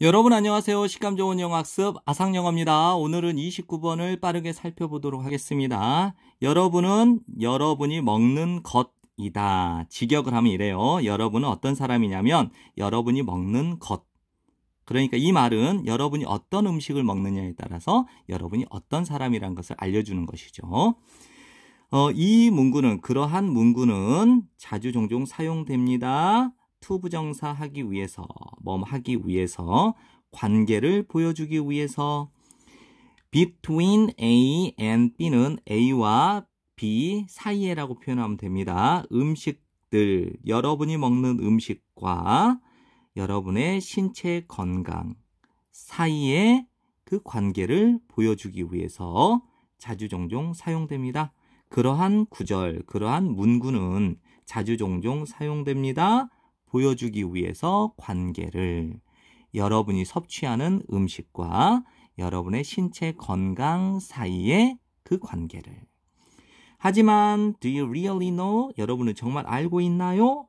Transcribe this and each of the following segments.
여러분 안녕하세요. 식감 좋은 영어 학습 아상영어입니다. 오늘은 29번을 빠르게 살펴보도록 하겠습니다. 여러분은 여러분이 먹는 것이다. 직역을 하면 이래요. 여러분은 어떤 사람이냐면 여러분이 먹는 것. 그러니까 이 말은 여러분이 어떤 음식을 먹느냐에 따라서 여러분이 어떤 사람이란 것을 알려주는 것이죠. 이 문구는 그러한 문구는 자주 종종 사용됩니다. 투부정사 하기 위해서, 하기 위해서, 관계를 보여주기 위해서. Between A and B는 A와 B 사이에라고 표현하면 됩니다. 음식들, 여러분이 먹는 음식과 여러분의 신체 건강 사이에 그 관계를 보여주기 위해서 자주 종종 사용됩니다. 그러한 구절, 그러한 문구는 자주 종종 사용됩니다. 보여주기 위해서 관계를, 여러분이 섭취하는 음식과 여러분의 신체 건강 사이의 그 관계를. 하지만 do you really know? 여러분은 정말 알고 있나요?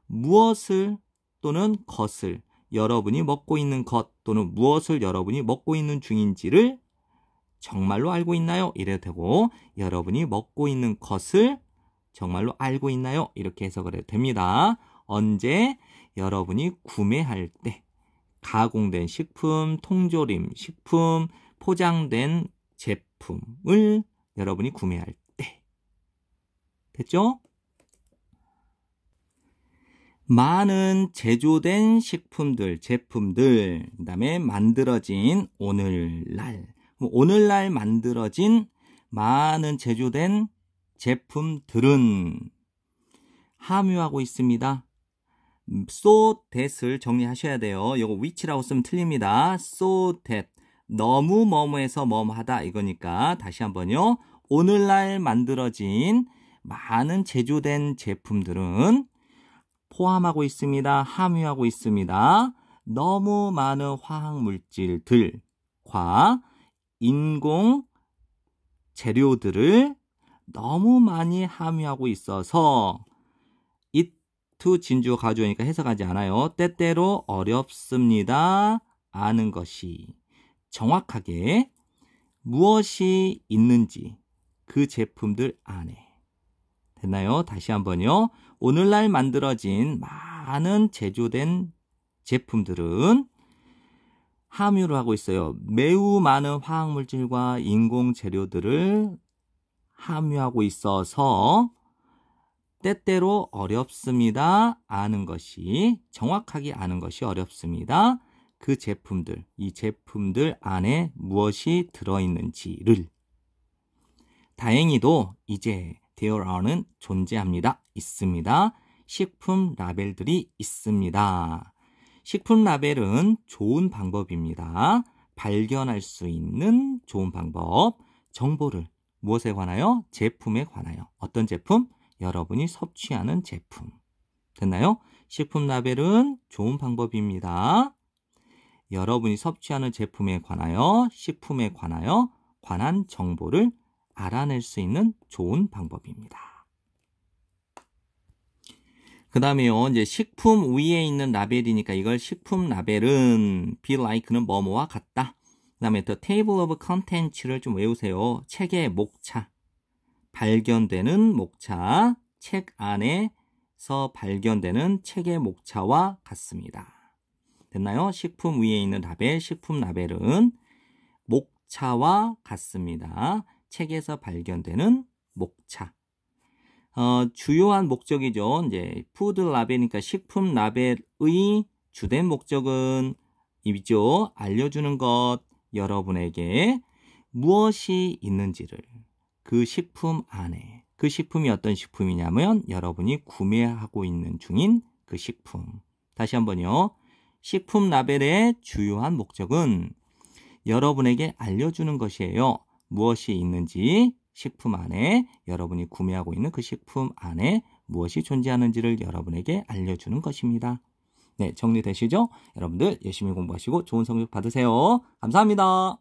무엇을 또는 것을, 여러분이 먹고 있는 것 또는 무엇을 여러분이 먹고 있는 중인지를 정말로 알고 있나요? 이래도 되고, 여러분이 먹고 있는 것을 정말로 알고 있나요? 이렇게 해석을 해도 됩니다. 언제? 여러분이 구매할 때, 가공된 식품, 통조림, 식품, 포장된 제품을 여러분이 구매할 때. 됐죠? 많은 제조된 식품들, 제품들, 그 다음에 만들어진 오늘날, 오늘날 만들어진 많은 제조된 제품들은 함유하고 있습니다. so that을 정리하셔야 돼요. 이거 which라고 쓰면 틀립니다. so that, 너무 뭐뭐해서 뭐뭐하다 이거니까 다시 한번요. 오늘날 만들어진 많은 제조된 제품들은 포함하고 있습니다. 함유하고 있습니다. 너무 많은 화학물질들과 인공 재료들을 너무 많이 함유하고 있어서 to 진주어 가져오니까 해석하지 않아요. 때때로 어렵습니다. 아는 것이 정확하게 무엇이 있는지 그 제품들 안에. 됐나요? 다시 한번요. 오늘날 만들어진 많은 제조된 제품들은 함유를 하고 있어요. 매우 많은 화학물질과 인공 재료들을 함유하고 있어서 때때로 어렵습니다. 아는 것이, 정확하게 아는 것이 어렵습니다. 그 제품들, 이 제품들 안에 무엇이 들어있는지를. 다행히도 이제 there are는 존재합니다. 있습니다. 식품 라벨들이 있습니다. 식품 라벨은 좋은 방법입니다. 발견할 수 있는 좋은 방법. 정보를 무엇에 관하여? 제품에 관하여. 어떤 제품? 여러분이 섭취하는 제품. 됐나요? 식품 라벨은 좋은 방법입니다. 여러분이 섭취하는 제품에 관하여, 식품에 관하여 관한 정보를 알아낼 수 있는 좋은 방법입니다. 그 다음에요, 이제 식품 위에 있는 라벨이니까 이걸 식품 라벨은 be like는 뭐뭐와 같다. 그 다음에 the table of contents를 좀 외우세요. 책의 목차. 발견되는 목차, 책 안에서 발견되는 책의 목차와 같습니다. 됐나요? 식품 위에 있는 라벨, 식품 라벨은 목차와 같습니다. 책에서 발견되는 목차. 주요한 목적이죠. 이제 푸드 라벨이니까 식품 라벨의 주된 목적은 이죠. 알려주는 것, 여러분에게 무엇이 있는지를. 그 식품 안에, 그 식품이 어떤 식품이냐면 여러분이 구매하고 있는 중인 그 식품. 다시 한번요. 식품 라벨의 주요한 목적은 여러분에게 알려주는 것이에요. 무엇이 있는지, 식품 안에, 여러분이 구매하고 있는 그 식품 안에 무엇이 존재하는지를 여러분에게 알려주는 것입니다. 네, 정리되시죠? 여러분들 열심히 공부하시고 좋은 성적 받으세요. 감사합니다.